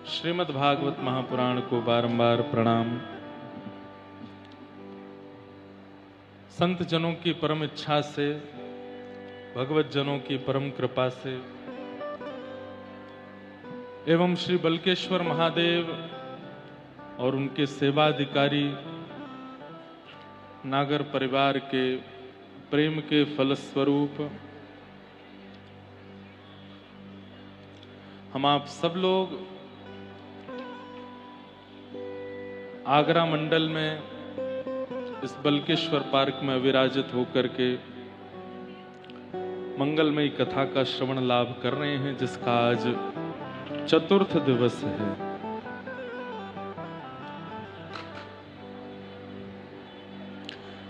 श्रीमद् भागवत महापुराण को बारंबार प्रणाम। संत जनों की परम इच्छा से, भगवत जनों की परम कृपा से एवं श्री बल्केश्वर महादेव और उनके सेवाधिकारी नागर परिवार के प्रेम के फलस्वरूप हम आप सब लोग आगरा मंडल में इस बल्केश्वर पार्क में विराजित होकर के मंगलमयी कथा का श्रवण लाभ कर रहे हैं, जिसका आज चतुर्थ दिवस है।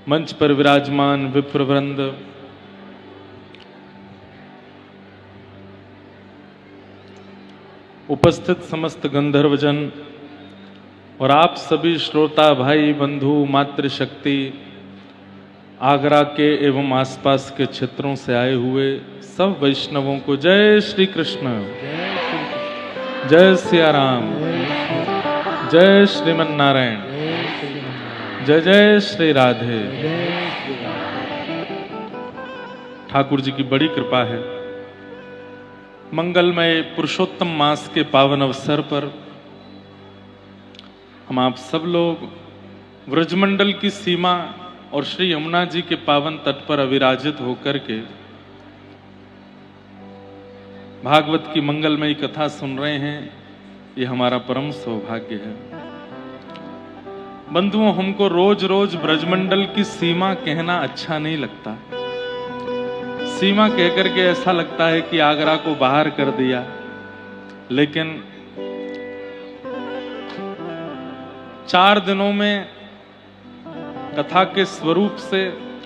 मंच पर विराजमान विप्रवृंद, उपस्थित समस्त गंधर्वजन और आप सभी श्रोता भाई बंधु मातृशक्ति, आगरा के एवं आसपास के क्षेत्रों से आए हुए सब वैष्णवों को जय श्री कृष्ण, जय सिया राम, जय श्रीमन नारायण, जय जय श्री राधे। ठाकुर जी की बड़ी कृपा है। मंगलमय पुरुषोत्तम मास के पावन अवसर पर हम आप सब लोग व्रजमंडल की सीमा और श्री यमुना जी के पावन तट पर अविराजित होकर के भागवत की मंगलमयी कथा सुन रहे हैं। ये हमारा परम सौभाग्य है। बंधुओं, हमको रोज रोज ब्रजमंडल की सीमा कहना अच्छा नहीं लगता। सीमा कहकर के ऐसा लगता है कि आगरा को बाहर कर दिया, लेकिन 4 दिनों में कथा के स्वरूप से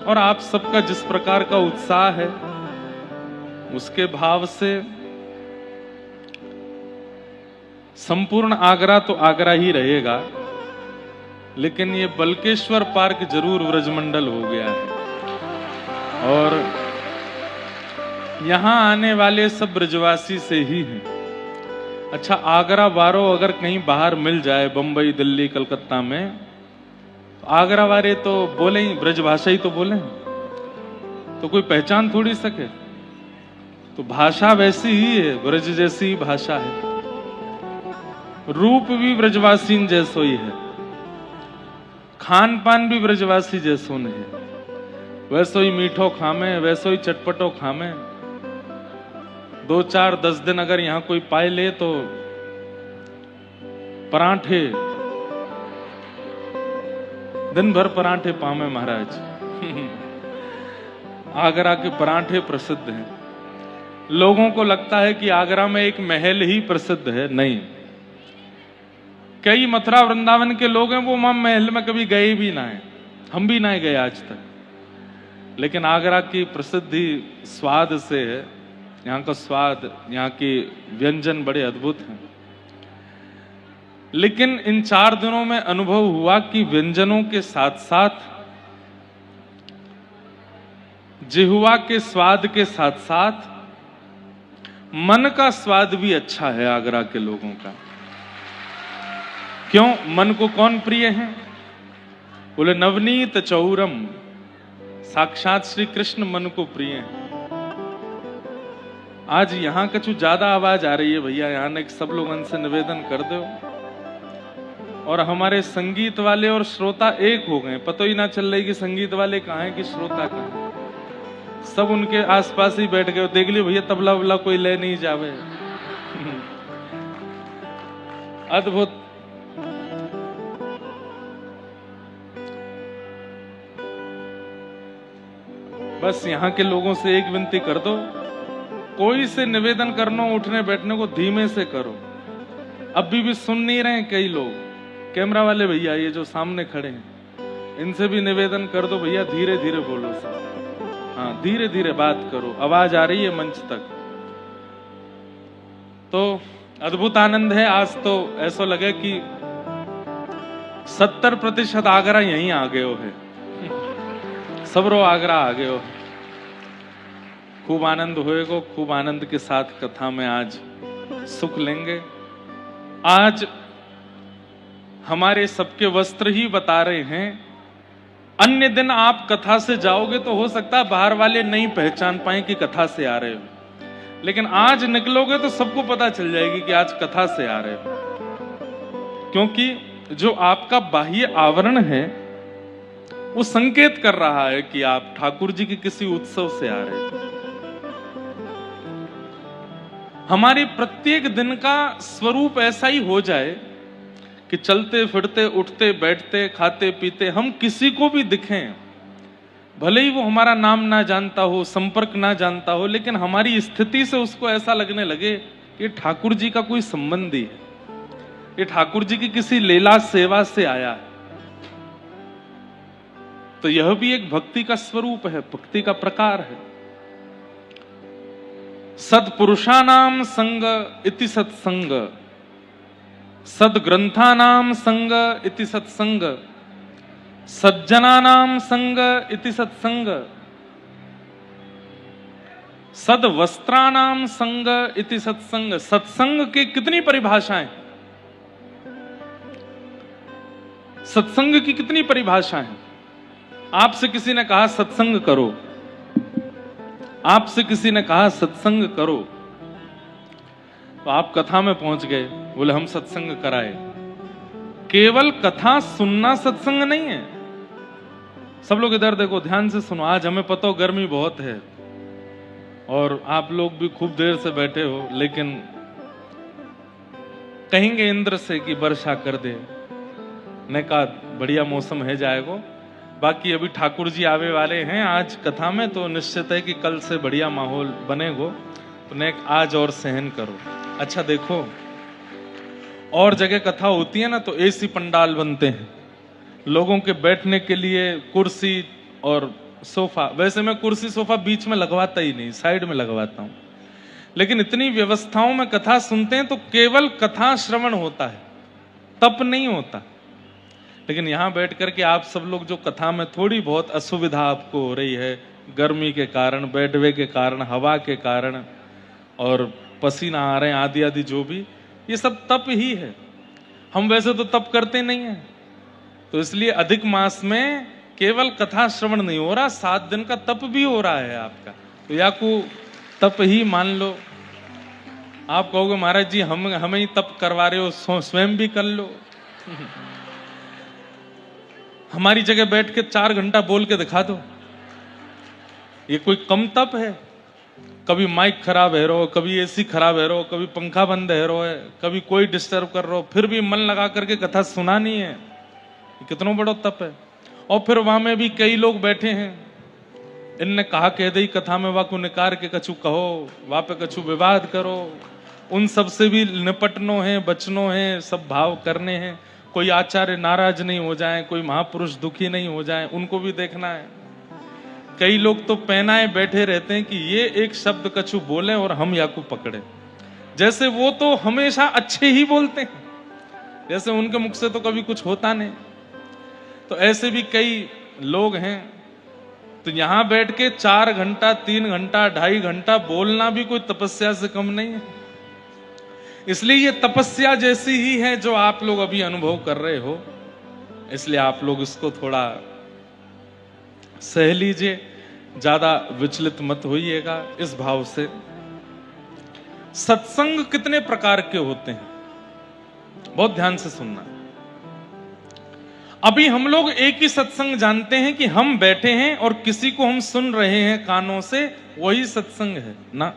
और आप सबका जिस प्रकार का उत्साह है, उसके भाव से संपूर्ण आगरा तो आगरा ही रहेगा, लेकिन ये बल्केश्वर पार्क जरूर व्रजमंडल हो गया है और यहां आने वाले सब ब्रजवासी से ही हैं। अच्छा, आगरा वारो अगर कहीं बाहर मिल जाए, बंबई दिल्ली कलकत्ता में, तो आगरा वाले तो बोले ही, ब्रजभाषा ही तो बोले, तो कोई पहचान थोड़ी सके। तो भाषा वैसी ही है, ब्रज जैसी भाषा है, रूप भी ब्रजवासी जैसो ही है, खान पान भी ब्रजवासी जैसो नहीं है। वैसो ही मीठो खामे, वैसो ही चटपटो खामे। 2-4-10 दिन अगर यहां कोई पाए ले तो परांठे, दिन भर परांठे पावे महाराज। आगरा के परांठे प्रसिद्ध हैं। लोगों को लगता है कि आगरा में एक महल ही प्रसिद्ध है। नहीं, कई मथुरा वृंदावन के लोग हैं, वो महल में कभी गए भी ना है, हम भी ना गए आज तक, लेकिन आगरा की प्रसिद्धि स्वाद से है। यहाँ का स्वाद, यहाँ के व्यंजन बड़े अद्भुत हैं। लेकिन इन 4 दिनों में अनुभव हुआ कि व्यंजनों के साथ साथ, जिह्वा के स्वाद के साथ साथ मन का स्वाद भी अच्छा है आगरा के लोगों का। क्यों? मन को कौन प्रिय है? बोले नवनीत चौरम, साक्षात श्री कृष्ण मन को प्रिय है। आज यहाँ कछु ज्यादा आवाज आ रही है भैया, यहाँ ने सब लोगों से निवेदन कर दो। और हमारे संगीत वाले और श्रोता एक हो गए, पता ही ना चल रही कि संगीत वाले कहाँ हैं कि श्रोता कहाँ हैं। सब उनके आसपास ही बैठ गए। देख लियो भैया, तबला वबला कोई ले नहीं जावे। अद्भुत। बस यहाँ के लोगों से एक विनती कर दो, कोई से निवेदन करना, उठने बैठने को धीमे से करो। अभी भी सुन नहीं रहे कई लोग। कैमरा वाले भैया ये जो सामने खड़े हैं, इनसे भी निवेदन कर दो भैया, धीरे धीरे बोलो सब। हाँ, धीरे धीरे बात करो, आवाज आ रही है मंच तक। तो अद्भुत आनंद है। आज तो ऐसा लगे कि 70% आगरा यहीं आ गए हो है। सबरो आगरा आ गए हो। खूब आनंद होएगा। खूब आनंद के साथ कथा में आज सुख लेंगे। आज हमारे सबके वस्त्र ही बता रहे हैं। अन्य दिन आप कथा से जाओगे तो हो सकता है बाहर वाले नहीं पहचान पाए कि कथा से आ रहे हो, लेकिन आज निकलोगे तो सबको पता चल जाएगी कि आज कथा से आ रहे हो, क्योंकि जो आपका बाह्य आवरण है वो संकेत कर रहा है कि आप ठाकुर जी के किसी उत्सव से आ रहे हैं। हमारे प्रत्येक दिन का स्वरूप ऐसा ही हो जाए कि चलते फिरते उठते बैठते खाते पीते हम किसी को भी दिखें, भले ही वो हमारा नाम ना जानता हो, संपर्क ना जानता हो, लेकिन हमारी स्थिति से उसको ऐसा लगने लगे कि ठाकुर जी का कोई संबंधी है, ये ठाकुर जी की किसी लीला सेवा से आया है। तो यह भी एक भक्ति का स्वरूप है, भक्ति का प्रकार है। सत्पुरुषानाम संग इति सत्संग, सद्ग्रंथानाम संग इति सत्संग, सज्जनानाम संग इति सत्संग, सद्वस्त्राणाम संग इति सत्संग। सत्संग की कितनी परिभाषाएं, सत्संग की कितनी परिभाषाएं। आपसे किसी ने कहा सत्संग करो, आपसे किसी ने कहा सत्संग करो, तो आप कथा में पहुंच गए, बोले हम सत्संग कराए। केवल कथा सुनना सत्संग नहीं है। सब लोग इधर देखो, ध्यान से सुनो। आज हमें पता हो गर्मी बहुत है और आप लोग भी खूब देर से बैठे हो, लेकिन कहेंगे इंद्र से कि वर्षा कर दे, ने कहा बढ़िया मौसम है जाएगा। बाकी अभी ठाकुर जी आवे वाले हैं आज कथा में, तो निश्चित है कि कल से बढ़िया माहौल बनेगो, तो ने आज और सहन करो। अच्छा देखो, और जगह कथा होती है ना तो एसी पंडाल बनते हैं, लोगों के बैठने के लिए कुर्सी और सोफा। वैसे मैं कुर्सी सोफा बीच में लगवाता ही नहीं, साइड में लगवाता हूं, लेकिन इतनी व्यवस्थाओं में कथा सुनते हैं तो केवल कथा श्रवण होता है, तप नहीं होता। लेकिन यहां बैठ करके आप सब लोग जो कथा में थोड़ी बहुत असुविधा आपको हो रही है, गर्मी के कारण, बैठवे के कारण, हवा के कारण और पसीना आ रहे हैं आदि आदि, जो भी, ये सब तप ही है। हम वैसे तो तप करते नहीं है, तो इसलिए अधिक मास में केवल कथा श्रवण नहीं हो रहा, 7 दिन का तप भी हो रहा है आपका। तो या को तप ही मान लो। आप कहोगे महाराज जी हमें ही तप करवा रहे हो, स्वयं भी कर लो। हमारी जगह बैठ के 4 घंटा बोल के दिखा दो, ये कोई कम तप है? कभी माइक खराब है रो, कभी एसी खराब है रो, कभी पंखा बंद है रो, कभी कोई डिस्टर्ब कर रो, फिर भी मन लगा करके कथा सुना नहीं है, कितना बड़ा तप है। और फिर वहां में भी कई लोग बैठे हैं, इनने कहा कह दई कथा में, वाकु निकार के कछु कहो, वहां पे कछु विवाद करो, उन सब से भी निपटनो है, बचनो है, सब भाव करने हैं। कोई आचार्य नाराज नहीं हो जाए, कोई महापुरुष दुखी नहीं हो जाए, उनको भी देखना है। कई लोग तो पहनाए बैठे रहते हैं कि ये एक शब्द कछु बोले और हम याकू पकड़े, जैसे वो तो हमेशा अच्छे ही बोलते हैं, जैसे उनके मुख से तो कभी कुछ होता नहीं। तो ऐसे भी कई लोग हैं। तो यहां बैठ के 4 घंटा, 3 घंटा, 2.5 घंटा बोलना भी कोई तपस्या से कम नहीं है। इसलिए ये तपस्या जैसी ही है जो आप लोग अभी अनुभव कर रहे हो, इसलिए आप लोग इसको थोड़ा सह लीजिए, ज्यादा विचलित मत होइएगा इस भाव से। सत्संग कितने प्रकार के होते हैं, बहुत ध्यान से सुनना। अभी हम लोग एक ही सत्संग जानते हैं कि हम बैठे हैं और किसी को हम सुन रहे हैं कानों से, वही सत्संग है ना।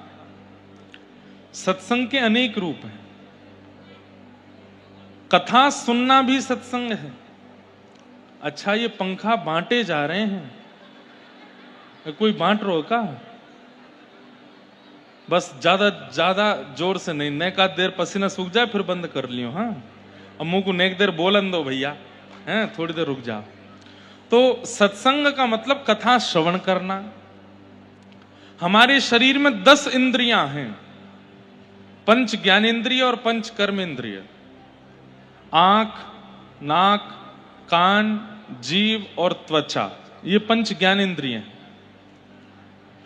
सत्संग के अनेक रूप हैं। कथा सुनना भी सत्संग है। अच्छा, ये पंखा बांटे जा रहे हैं, कोई बांट रो का? बस ज्यादा जोर से नहीं, नेक आध देर पसीना सूख जाए फिर बंद कर लियो। हाँ, अब मुंह को नेक देर बोलन दो भैया, हैं, थोड़ी देर रुक जाओ। तो सत्संग का मतलब कथा श्रवण करना। हमारे शरीर में 10 इंद्रियां हैं, 5 ज्ञानेंद्रिय और 5 कर्मेंद्रिय। आंख, नाक, कान, जीव और त्वचा, ये 5 ज्ञानेंद्रिय हैं।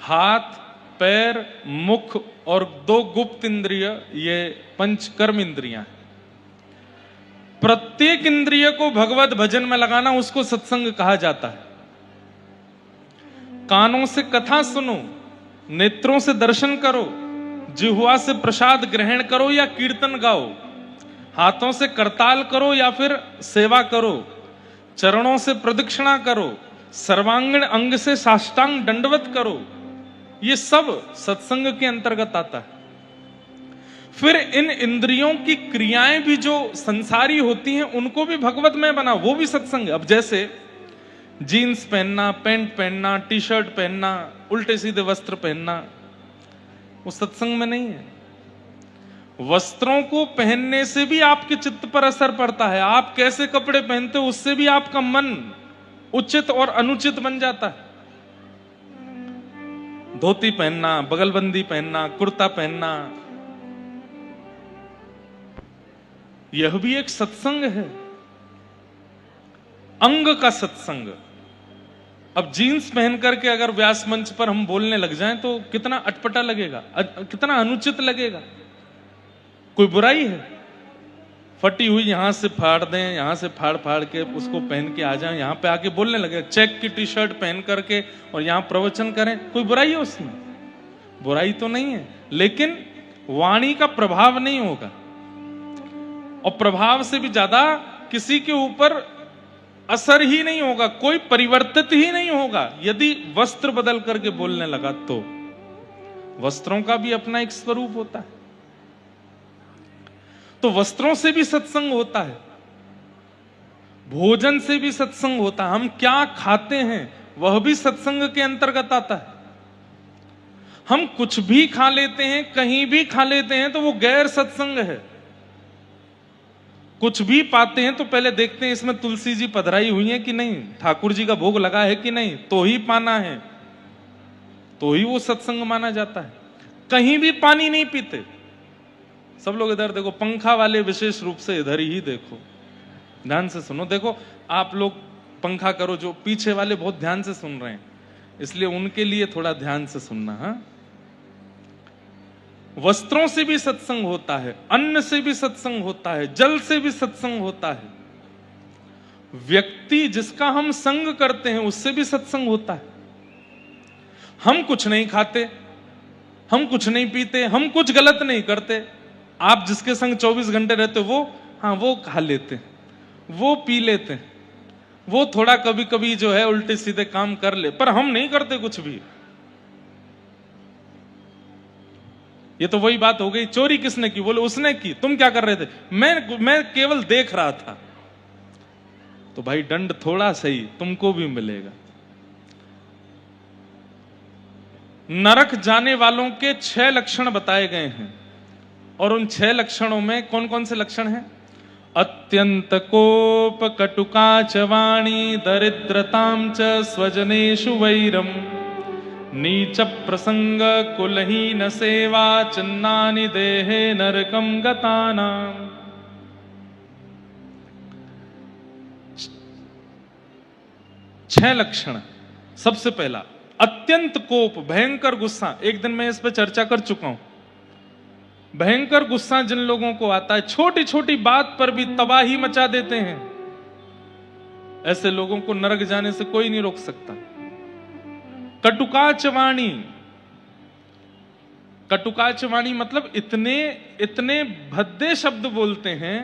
हाथ, पैर, मुख और 2 गुप्त इंद्रिय, ये 5 कर्म इंद्रियां हैं। प्रत्येक इंद्रिय को भगवत भजन में लगाना, उसको सत्संग कहा जाता है। कानों से कथा सुनो, नेत्रों से दर्शन करो, जिह्वा से प्रसाद ग्रहण करो या कीर्तन गाओ, हाथों से करताल करो या फिर सेवा करो, चरणों से प्रदक्षिणा करो, सर्वांगीण अंग से साष्टांग दंडवत करो, ये सब सत्संग के अंतर्गत आता है। फिर इन इंद्रियों की क्रियाएं भी जो संसारी होती हैं उनको भी भगवत में बना, वो भी सत्संग है। अब जैसे जीन्स पहनना, पैंट पहनना, टी शर्ट पहनना, उल्टे सीधे वस्त्र पहनना, वो सत्संग में नहीं है। वस्त्रों को पहनने से भी आपके चित्त पर असर पड़ता है। आप कैसे कपड़े पहनते हो उससे भी आपका मन उचित और अनुचित बन जाता है। धोती पहनना, बगलबंदी पहनना, कुर्ता पहनना, यह भी एक सत्संग है, अंग का सत्संग। अब जीन्स पहन करके अगर व्यास मंच पर हम बोलने लग जाएं तो कितना अटपटा लगेगा, कितना अनुचित लगेगा। कोई बुराई है? फटी हुई यहां से फाड़ दें, यहां से फाड़ फाड़ के उसको पहन के आ जाएं, यहां पे आके बोलने लगे, चेक की टी शर्ट पहन करके और यहां प्रवचन करें, कोई बुराई है उसमें? बुराई तो नहीं है, लेकिन वाणी का प्रभाव नहीं होगा। और प्रभाव से भी ज्यादा किसी के ऊपर असर ही नहीं होगा, कोई परिवर्तित ही नहीं होगा। यदि वस्त्र बदल करके बोलने लगा तो वस्त्रों का भी अपना एक स्वरूप होता है। तो वस्त्रों से भी सत्संग होता है, भोजन से भी सत्संग होता है। हम क्या खाते हैं वह भी सत्संग के अंतर्गत आता है। हम कुछ भी खा लेते हैं, कहीं भी खा लेते हैं तो वो गैर सत्संग है। कुछ भी पाते हैं तो पहले देखते हैं इसमें तुलसी जी पधराई हुई है कि नहीं, ठाकुर जी का भोग लगा है कि नहीं, तो ही पाना है, तो ही वो सत्संग माना जाता है। कहीं भी पानी नहीं पीते। सब लोग इधर देखो, पंखा वाले विशेष रूप से इधर ही देखो, ध्यान से सुनो। देखो आप लोग पंखा करो, जो पीछे वाले बहुत ध्यान से सुन रहे हैं, इसलिए उनके लिए थोड़ा ध्यान से सुनना। हाँ, वस्त्रों से भी सत्संग होता है, अन्न से भी सत्संग होता है, जल से भी सत्संग होता है, व्यक्ति जिसका हम संग करते हैं उससे भी सत्संग होता है। हम कुछ नहीं खाते, हम कुछ नहीं पीते, हम कुछ गलत नहीं करते, आप जिसके संग 24 घंटे रहते हो वो, हाँ वो खा लेते हैं, वो पी लेते हैं, वो थोड़ा कभी कभी जो है उल्टे सीधे काम कर ले, पर हम नहीं करते कुछ भी। ये तो वही बात हो गई, चोरी किसने की? बोले उसने की। तुम क्या कर रहे थे? मैं केवल देख रहा था। तो भाई दंड थोड़ा सही तुमको भी मिलेगा। नरक जाने वालों के 6 लक्षण बताए गए हैं, और उन 6 लक्षणों में कौन कौन से लक्षण हैं? अत्यंत कोप, कटुका च वाणी, दरिद्रतां च स्वजनेषु वैरम, नीच प्रसंग कुलहीन सेवा, चिन्नानि देहे नरकम गतानाम। 6 लक्षण। सबसे पहला अत्यंत कोप, भयंकर गुस्सा। एक दिन मैं इस पर चर्चा कर चुका हूं। भयंकर गुस्सा जिन लोगों को आता है, छोटी छोटी बात पर भी तबाही मचा देते हैं, ऐसे लोगों को नरक जाने से कोई नहीं रोक सकता। कटुकाच वाणी, कटुकाच वाणी मतलब इतने इतने भद्दे शब्द बोलते हैं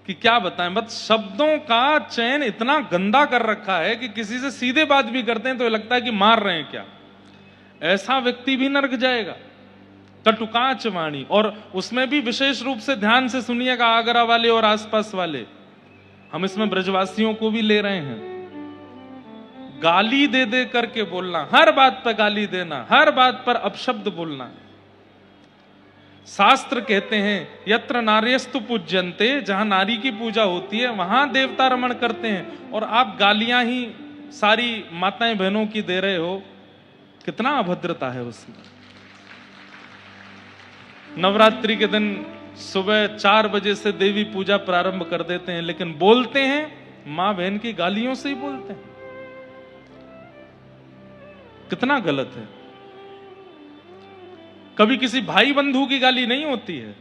कि क्या बताएं। बस शब्दों का चयन इतना गंदा कर रखा है कि किसी से सीधे बात भी करते हैं तो लगता है कि मार रहे हैं क्या। ऐसा व्यक्ति भी नरक जाएगा। कटुकाच वाणी, और उसमें भी विशेष रूप से ध्यान से सुनिएगा, आगरा वाले और आसपास वाले, हम इसमें ब्रजवासियों को भी ले रहे हैं। गाली दे दे करके बोलना, हर बात पर गाली देना, हर बात पर अपशब्द बोलना। शास्त्र कहते हैं यत्र नार्यस्तु पूज्यन्ते, जहां नारी की पूजा होती है वहां देवता रमण करते हैं, और आप गालियां ही सारी माताएं बहनों की दे रहे हो। कितना अभद्रता है उसमें। नवरात्रि के दिन सुबह 4 बजे से देवी पूजा प्रारंभ कर देते हैं, लेकिन बोलते हैं मां बहन की गालियों से ही बोलते हैं। कितना गलत है। कभी किसी भाई बंधु की गाली नहीं होती है,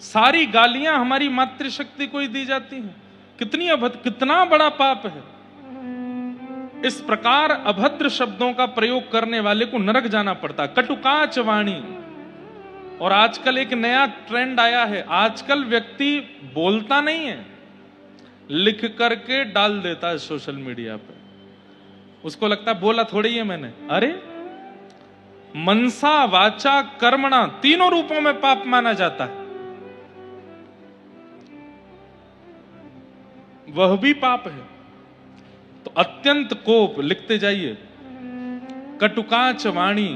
सारी गालियां हमारी मातृशक्ति को ही दी जाती हैं। कितना बड़ा पाप है। इस प्रकार अभद्र शब्दों का प्रयोग करने वाले को नरक जाना पड़ता। कटुकाच वाणी। और आजकल एक नया ट्रेंड आया है, आजकल व्यक्ति बोलता नहीं है, लिख करके डाल देता है सोशल मीडिया पे। उसको लगता है बोला थोड़ी है मैंने। अरे मनसा वाचा कर्मणा तीनों रूपों में पाप माना जाता है, वह भी पाप है। तो अत्यंत कोप, लिखते जाइए, कटुकाच वाणी,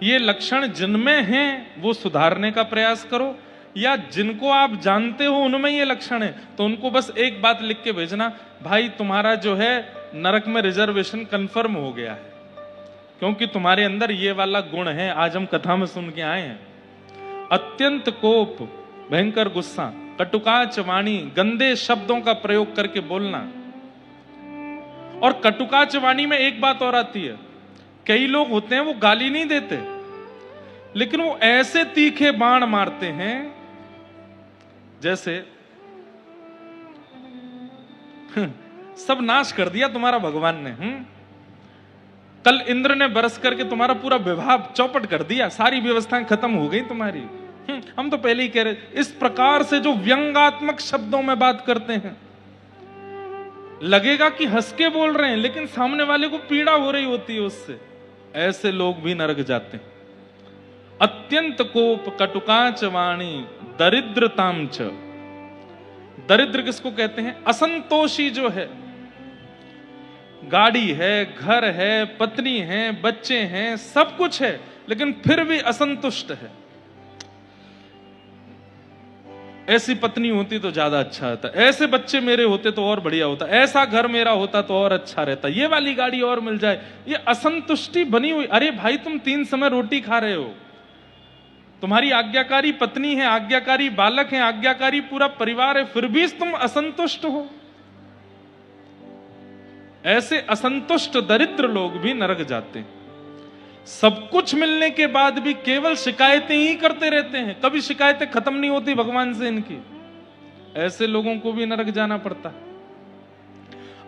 ये लक्षण जिनमें हैं वो सुधारने का प्रयास करो, या जिनको आप जानते हो उनमें ये लक्षण है तो उनको बस एक बात लिख के भेजना, भाई तुम्हारा जो है नरक में रिजर्वेशन कंफर्म हो गया है, क्योंकि तुम्हारे अंदर ये वाला गुण है। आज हम कथा में सुन के आए हैं। अत्यंत कोप, भयंकर गुस्सा, कटुकाच वाणी, गंदे शब्दों का प्रयोग करके बोलना। और कटुकाच वाणी में एक बात और आती है, कई लोग होते हैं वो गाली नहीं देते, लेकिन वो ऐसे तीखे बाण मारते हैं जैसे सब नाश कर दिया तुम्हारा भगवान ने। कल इंद्र ने बरस करके तुम्हारा पूरा विवाह चौपट कर दिया, सारी व्यवस्थाएं खत्म हो गई तुम्हारी। हम तो पहले ही कह रहे, इस प्रकार से जो व्यंग्यात्मक शब्दों में बात करते हैं, लगेगा कि हंस के बोल रहे हैं लेकिन सामने वाले को पीड़ा हो रही होती है उससे। ऐसे लोग भी नरक जाते हैं। अत्यंत कोप, कटुकाच वाणी, दरिद्रताम च। दरिद्र किसको कहते हैं? असंतोषी जो है, गाड़ी है, घर है, पत्नी है, बच्चे हैं, सब कुछ है, लेकिन फिर भी असंतुष्ट है। ऐसी पत्नी होती तो ज्यादा अच्छा होता, ऐसे बच्चे मेरे होते तो और बढ़िया होता, ऐसा घर मेरा होता तो और अच्छा रहता, ये वाली गाड़ी और मिल जाए। ये असंतुष्टि बनी हुई। अरे भाई तुम 3 समय रोटी खा रहे हो, तुम्हारी आज्ञाकारी पत्नी है, आज्ञाकारी बालक है, आज्ञाकारी पूरा परिवार है, फिर भी तुम असंतुष्ट हो। ऐसे असंतुष्ट दरिद्र लोग भी नरक जाते हैं। सब कुछ मिलने के बाद भी केवल शिकायतें ही करते रहते हैं, कभी शिकायतें खत्म नहीं होती भगवान से इनकी। ऐसे लोगों को भी नरक जाना पड़ता है।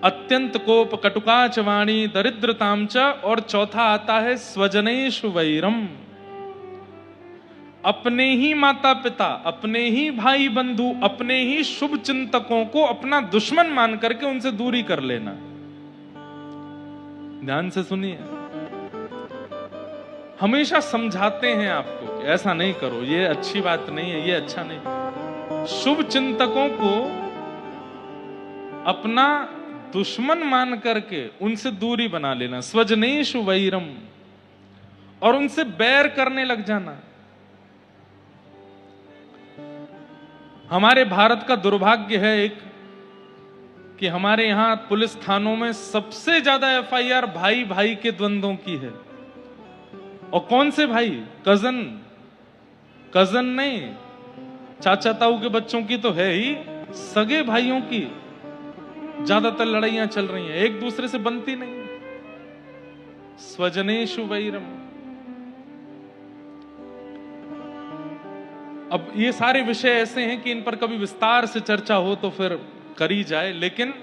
अत्यंत कोप, कटुकाच वाणी, दरिद्रताम च। और चौथा आता है स्वजनेषु वैरम। अपने ही माता पिता, अपने ही भाई बंधु, अपने ही शुभ चिंतकों को अपना दुश्मन मान करके उनसे दूरी कर लेना। ध्यान से सुनिए, हमेशा समझाते हैं आपको कि ऐसा नहीं करो, ये अच्छी बात नहीं है, ये अच्छा नहीं। शुभ चिंतकों को अपना दुश्मन मान करके उनसे दूरी बना लेना, स्वजनेषु वैरम, और उनसे बैर करने लग जाना। हमारे भारत का दुर्भाग्य है एक, कि हमारे यहां पुलिस थानों में सबसे ज्यादा एफआईआर भाई भाई के द्वंद्वों की है। और कौन से भाई? कजन नहीं, चाचा ताऊ के बच्चों की तो है ही, सगे भाइयों की ज्यादातर लड़ाइयां चल रही हैं, एक दूसरे से बनती नहीं। स्वजनेषु वैरम। अब ये सारे विषय ऐसे हैं कि इन पर कभी विस्तार से चर्चा हो तो फिर करी जाए, लेकिन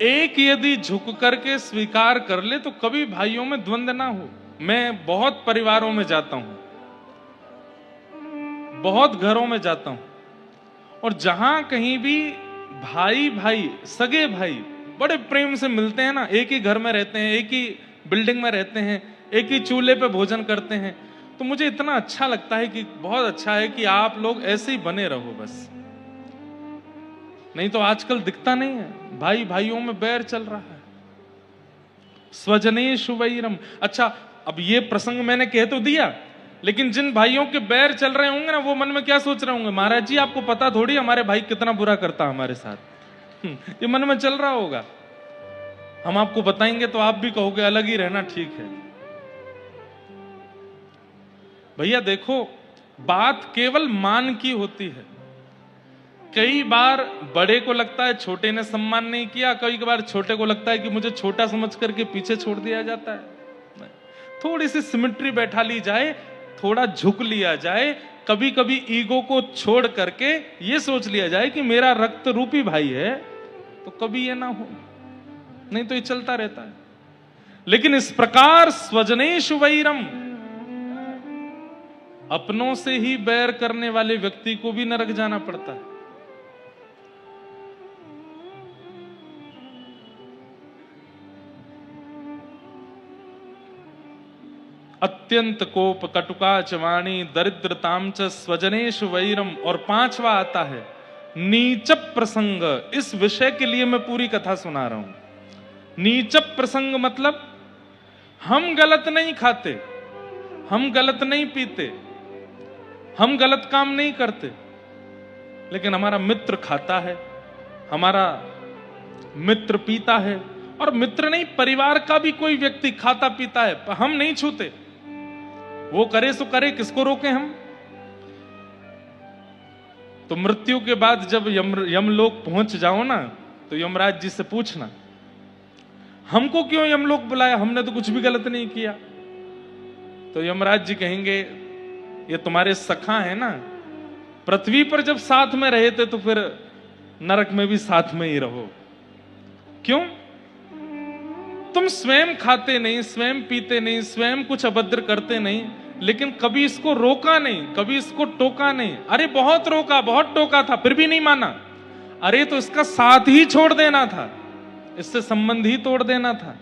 एक यदि झुक करके स्वीकार कर ले तो कभी भाइयों में द्वंद्व ना हो। मैं बहुत परिवारों में जाता हूं, बहुत घरों में जाता हूं, और जहां कहीं भी भाई भाई, सगे भाई बड़े प्रेम से मिलते हैं ना, एक ही घर में रहते हैं, एक ही बिल्डिंग में रहते हैं, एक ही चूल्हे पे भोजन करते हैं, तो मुझे इतना अच्छा लगता है कि बहुत अच्छा है कि आप लोग ऐसे ही बने रहो बस। नहीं तो आजकल दिखता नहीं है, भाई भाइयों में बैर चल रहा है। स्वजनेषु वैरम। अच्छा, अब ये प्रसंग मैंने कह तो दिया, लेकिन जिन भाइयों के बैर चल रहे होंगे ना, वो मन में क्या सोच रहे होंगे? महाराज जी आपको पता थोड़ी हमारे भाई कितना बुरा करता हमारे साथ। ये मन में चल रहा होगा। हम आपको बताएंगे तो आप भी कहोगे अलग ही रहना ठीक है। भैया देखो, बात केवल मान की होती है। कई बार बड़े को लगता है छोटे ने सम्मान नहीं किया, कई बार छोटे को लगता है कि मुझे छोटा समझ करके पीछे छोड़ दिया जाता है। थोड़ी सी सिमेट्री बैठा ली जाए, थोड़ा झुक लिया जाए, कभी कभी ईगो को छोड़ करके ये सोच लिया जाए कि मेरा रक्त रूपी भाई है, तो कभी ये ना हो, नहीं तो ये चलता रहता है। लेकिन इस प्रकार स्वजनेषु वैरम, अपनों से ही बैर करने वाले व्यक्ति को भी नरक जाना पड़ता है। अत्यंत कोप कटुकाच वाणी दरिद्रताम च स्वजनेषु वैरम। और पांचवा आता है नीच प्रसंग। इस विषय के लिए मैं पूरी कथा सुना रहा हूं। नीच प्रसंग मतलब हम गलत नहीं खाते, हम गलत नहीं पीते, हम गलत काम नहीं करते, लेकिन हमारा मित्र खाता है, हमारा मित्र पीता है, और मित्र नहीं परिवार का भी कोई व्यक्ति खाता पीता है, हम नहीं छूते। वो करे सो करे, किसको रोके हम। तो मृत्यु के बाद जब यमलोक पहुंच जाओ ना, तो यमराज जी से पूछना हमको क्यों यमलोक बुलाया, हमने तो कुछ भी गलत नहीं किया। तो यमराज जी कहेंगे ये तुम्हारे सखा है ना, पृथ्वी पर जब साथ में रहे थे तो फिर नरक में भी साथ में ही रहो। क्यों? तुम स्वयं खाते नहीं, स्वयं पीते नहीं, स्वयं कुछ अभद्र करते नहीं, लेकिन कभी इसको रोका नहीं, कभी इसको टोका नहीं। अरे बहुत रोका, बहुत टोका था, फिर भी नहीं माना। अरे तो इसका साथ ही छोड़ देना था, इससे संबंध ही तोड़ देना था,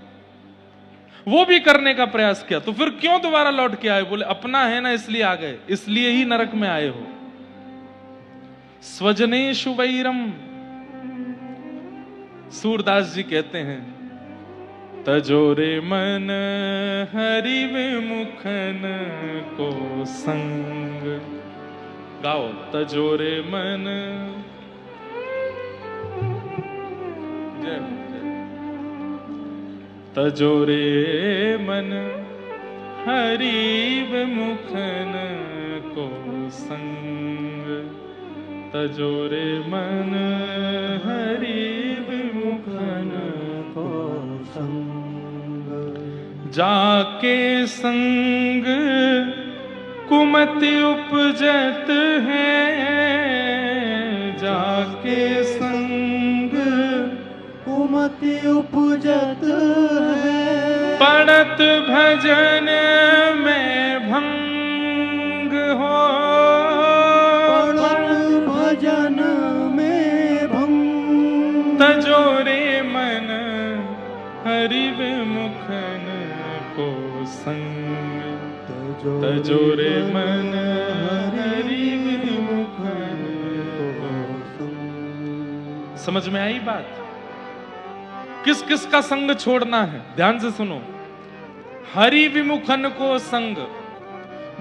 वो भी करने का प्रयास किया, तो फिर क्यों दोबारा लौट के आए? बोले अपना है ना इसलिए आ गए, इसलिए ही नरक में आए हो। स्वजनेषु वैरम। सूरदास जी कहते हैं तजोरे मन हरि विमुखन को संग। गाओ तजोरे मन। जय हो। तजोरे मन हरि विमुखन को संग। तजोरे मन हरि विमुखन को संग। जाके संग कुमति उपजत है, जाके संग कुमति उपजत है। पड़त भजन में भंग हो, पड़त भजन में भंग। तजोरे मन हरि विमुखन को संग। तजोरे मन हरि विमुखन को संग। समझ में आई बात? किस किस का संग छोड़ना है? ध्यान से सुनो। हरि विमुखन को संग,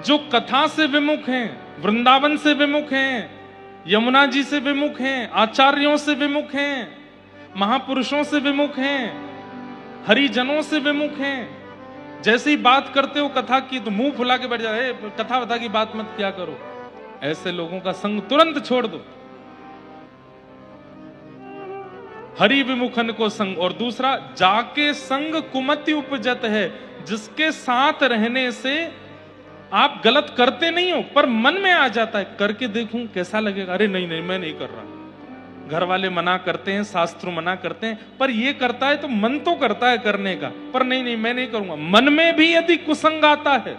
जो कथा से विमुख हैं, वृंदावन से विमुख हैं, यमुना जी से विमुख हैं, आचार्यों से विमुख हैं, महापुरुषों से विमुख हैं, हरिजनों से विमुख हैं। जैसे ही बात करते हो कथा की तो मुंह फुला के बैठ जाए, कथा वथा की बात मत क्या करो। ऐसे लोगों का संग तुरंत छोड़ दो। हरि विमुखन को संग। और दूसरा जाके संग कुमति उपजत है, जिसके साथ रहने से आप गलत करते नहीं हो पर मन में आ जाता है करके देखूं कैसा लगेगा। अरे नहीं नहीं मैं नहीं कर रहा। घर वाले मना करते हैं, शास्त्र मना करते हैं, पर ये करता है तो मन तो करता है करने का, पर नहीं नहीं मैं नहीं करूंगा। मन में भी यदि कुसंग आता है,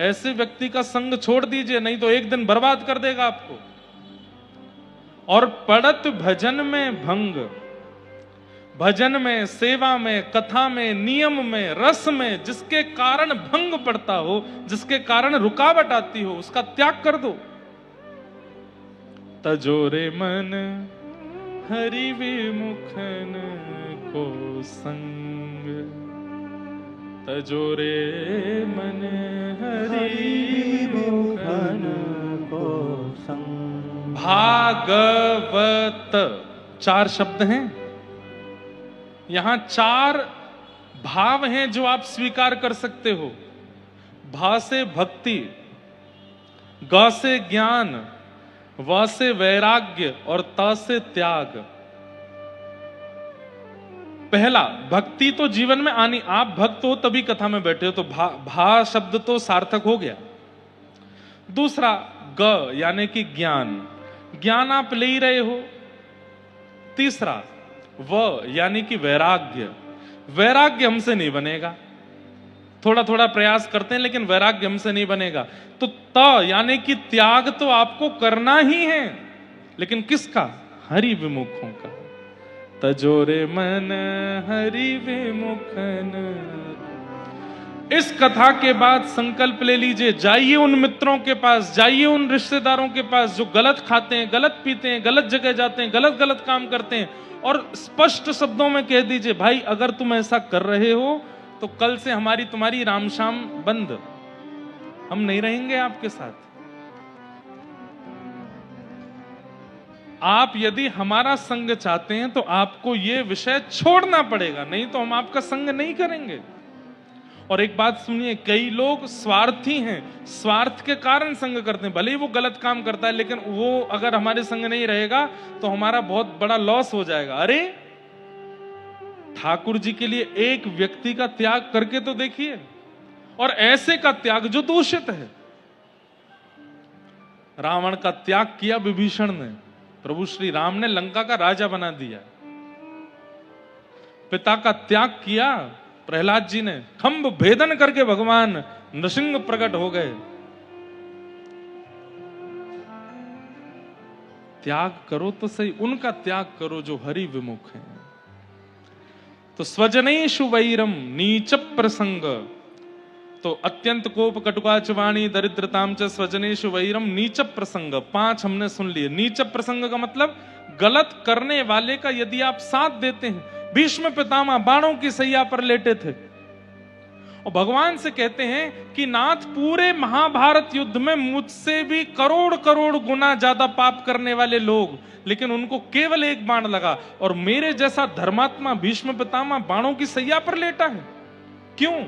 ऐसे व्यक्ति का संग छोड़ दीजिए, नहीं तो एक दिन बर्बाद कर देगा आपको। और पड़त भजन में भंग। भजन में, सेवा में, कथा में, नियम में, रस में जिसके कारण भंग पड़ता हो, जिसके कारण रुकावट आती हो, उसका त्याग कर दो। तजोरे मन हरि विमुखन को संग। तजोरे मन हरि विमुखन को संग। भागवत 4 शब्द हैं। यहां 4 भाव हैं जो आप स्वीकार कर सकते हो। भा से भक्ति, ग से ज्ञान, व से वैराग्य और त से त्याग। पहला भक्ति तो जीवन में आनी, आप भक्त हो तभी कथा में बैठे हो, तो भा शब्द तो सार्थक हो गया। दूसरा ग यानी कि ज्ञान, ज्ञान आप ले ही रहे हो। तीसरा व यानी कि वैराग्य, वैराग्य हमसे नहीं बनेगा, थोड़ा थोड़ा प्रयास करते हैं लेकिन वैराग्य हमसे नहीं बनेगा। तो त यानी कि त्याग तो आपको करना ही है, लेकिन किसका? हरि विमुखों का। तजोरे मन हरि विमुखन। इस कथा के बाद संकल्प ले लीजिए, जाइए उन मित्रों के पास, जाइए उन रिश्तेदारों के पास जो गलत खाते हैं, गलत पीते हैं, गलत जगह जाते हैं, गलत गलत काम करते हैं, और स्पष्ट शब्दों में कह दीजिए, भाई अगर तुम ऐसा कर रहे हो तो कल से हमारी तुम्हारी राम शाम बंद, हम नहीं रहेंगे आपके साथ। आप यदि हमारा संग चाहते हैं तो आपको यह विषय छोड़ना पड़ेगा, नहीं तो हम आपका संग नहीं करेंगे। और एक बात सुनिए, कई लोग स्वार्थी हैं, स्वार्थ के कारण संग करते हैं, भले ही वो गलत काम करता है, लेकिन वो अगर हमारे संग नहीं रहेगा तो हमारा बहुत बड़ा लॉस हो जाएगा। अरे ठाकुर जी के लिए एक व्यक्ति का त्याग करके तो देखिए, और ऐसे का त्याग जो दूषित है। रावण का त्याग किया विभीषण ने, प्रभु श्री राम ने लंका का राजा बना दिया। पिता का त्याग किया प्रहलाद जी ने, खंभ भेदन करके भगवान नृसिंह प्रकट हो गए। त्याग करो तो सही, उनका त्याग करो जो हरि विमुख है। तो स्वजनेषु वैरम नीच प्रसंग, तो अत्यंत कोप कटुकाच वाणी दरिद्रताम च स्वजनेषु वैरम नीच प्रसंग, 5 हमने सुन लिए। नीच प्रसंग का मतलब गलत करने वाले का यदि आप साथ देते हैं। भीष्म पितामह बाणों की सैया पर लेटे थे और भगवान से कहते हैं कि नाथ पूरे महाभारत युद्ध में मुझसे भी करोड़ करोड़ गुना ज्यादा पाप करने वाले लोग, लेकिन उनको केवल एक बाण लगा, और मेरे जैसा धर्मात्मा भीष्म पितामह बाणों की सैया पर लेटा है, क्यों?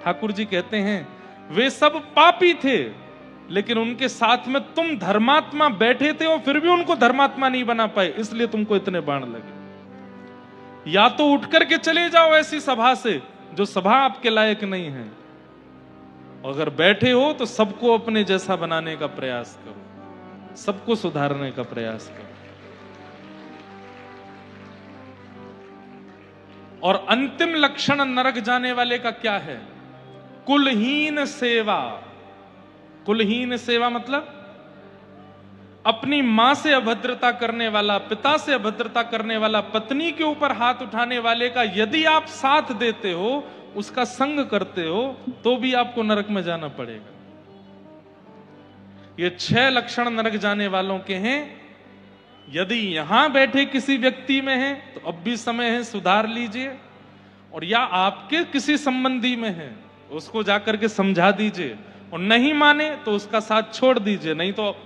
ठाकुर जी कहते हैं वे सब पापी थे, लेकिन उनके साथ में तुम धर्मात्मा बैठे थे और फिर भी उनको धर्मात्मा नहीं बना पाए, इसलिए तुमको इतने बाण लगे। या तो उठ करके चले जाओ ऐसी सभा से जो सभा आपके लायक नहीं है, अगर बैठे हो तो सबको अपने जैसा बनाने का प्रयास करो, सबको सुधारने का प्रयास करो। और अंतिम लक्षण नरक जाने वाले का क्या है? कुलहीन सेवा। कुलहीन सेवा मतलब अपनी मां से अभद्रता करने वाला, पिता से अभद्रता करने वाला, पत्नी के ऊपर हाथ उठाने वाले का यदि आप साथ देते हो, उसका संग करते हो, तो भी आपको नरक में जाना पड़ेगा। ये 6 लक्षण नरक जाने वालों के हैं। यदि यहां बैठे किसी व्यक्ति में है तो अब भी समय है, सुधार लीजिए। और या आपके किसी संबंधी में है, उसको जाकर के समझा दीजिए, और नहीं माने तो उसका साथ छोड़ दीजिए, नहीं तो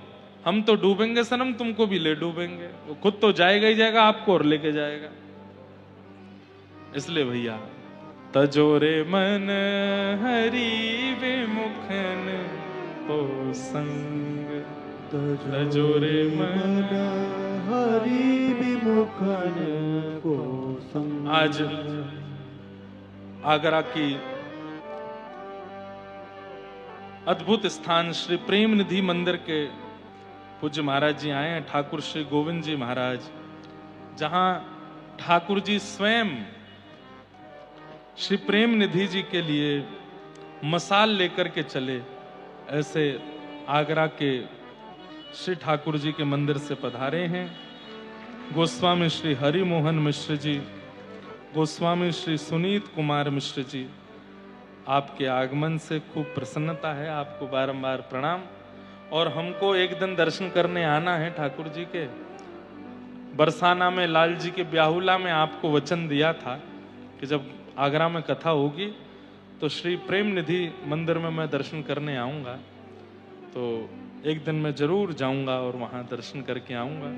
हम तो डूबेंगे सनम, तुमको भी ले डूबेंगे। वो खुद तो जाएगा ही जाएगा, आपको और लेके जाएगा। इसलिए भैया तजोरे मन हरि विमुखन को संग, तजोरे मन हरि विमुखन को संग। आज आगरा की अद्भुत स्थान श्री प्रेम निधि मंदिर के पूज्य महाराज जी आए हैं, ठाकुर श्री गोविंद जी महाराज, जहां ठाकुर जी स्वयं श्री प्रेम निधि जी के लिए मसाल लेकर के चले। ऐसे आगरा के श्री ठाकुर जी के मंदिर से पधारे हैं गोस्वामी श्री हरि मोहन मिश्र जी, गोस्वामी श्री सुनीत कुमार मिश्र जी। आपके आगमन से खूब प्रसन्नता है, आपको बारंबार प्रणाम। और हमको एक दिन दर्शन करने आना है ठाकुर जी के। बरसाना में लाल जी के ब्याहुला में आपको वचन दिया था कि जब आगरा में कथा होगी तो श्री प्रेम निधि मंदिर में मैं दर्शन करने आऊंगा, तो एक दिन मैं जरूर जाऊंगा और वहां दर्शन करके आऊंगा।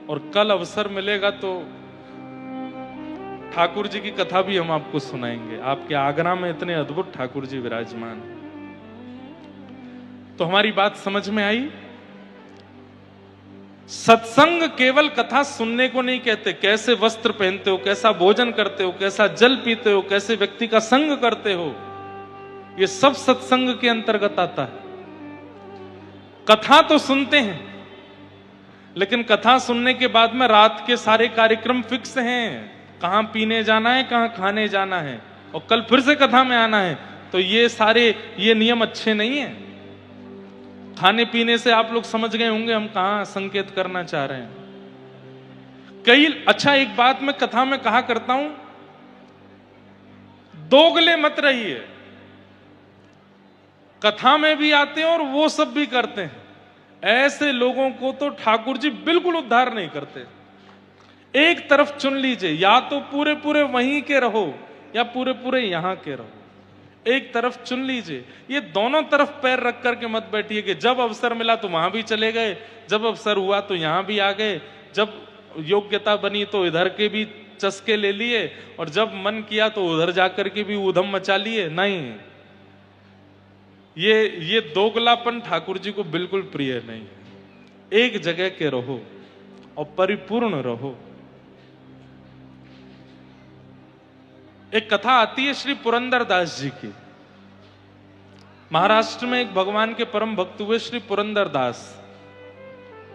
और कल अवसर मिलेगा तो ठाकुर जी की कथा भी हम आपको सुनाएंगे। आपके आगरा में इतने अद्भुत ठाकुर जी विराजमान। तो हमारी बात समझ में आई? सत्संग केवल कथा सुनने को नहीं कहते, कैसे वस्त्र पहनते हो, कैसा भोजन करते हो, कैसा जल पीते हो, कैसे व्यक्ति का संग करते हो, ये सब सत्संग के अंतर्गत आता है। कथा तो सुनते हैं, लेकिन कथा सुनने के बाद में रात के सारे कार्यक्रम फिक्स हैं, कहां पीने जाना है, कहां खाने जाना है, और कल फिर से कथा में आना है। तो ये नियम अच्छे नहीं है। खाने पीने से आप लोग समझ गए होंगे हम कहां संकेत करना चाह रहे हैं। अच्छा, एक बात मैं कथा में कहा करता हूं, दोगले मत रहिए। कथा में भी आते हैं और वो सब भी करते हैं। ऐसे लोगों को तो ठाकुर जी बिल्कुल उद्धार नहीं करते। एक तरफ चुन लीजिए, या तो पूरे पूरे वहीं के रहो या पूरे पूरे यहां के रहो। एक तरफ चुन लीजिए। ये दोनों तरफ पैर रख करके मत बैठिए कि जब अवसर मिला तो वहां भी चले गए, जब अवसर हुआ तो यहां भी आ गए, जब योग्यता बनी तो इधर के भी चस्के ले लिए, और जब मन किया तो उधर जाकर के भी ऊधम मचा लिए। नहीं, ये दोगलापन ठाकुर जी को बिल्कुल प्रिय नहीं है। एक जगह के रहो और परिपूर्ण रहो। एक कथा आती है श्री पुरंदरदास जी की। महाराष्ट्र में एक भगवान के परम भक्त हुए श्री पुरंदरदास।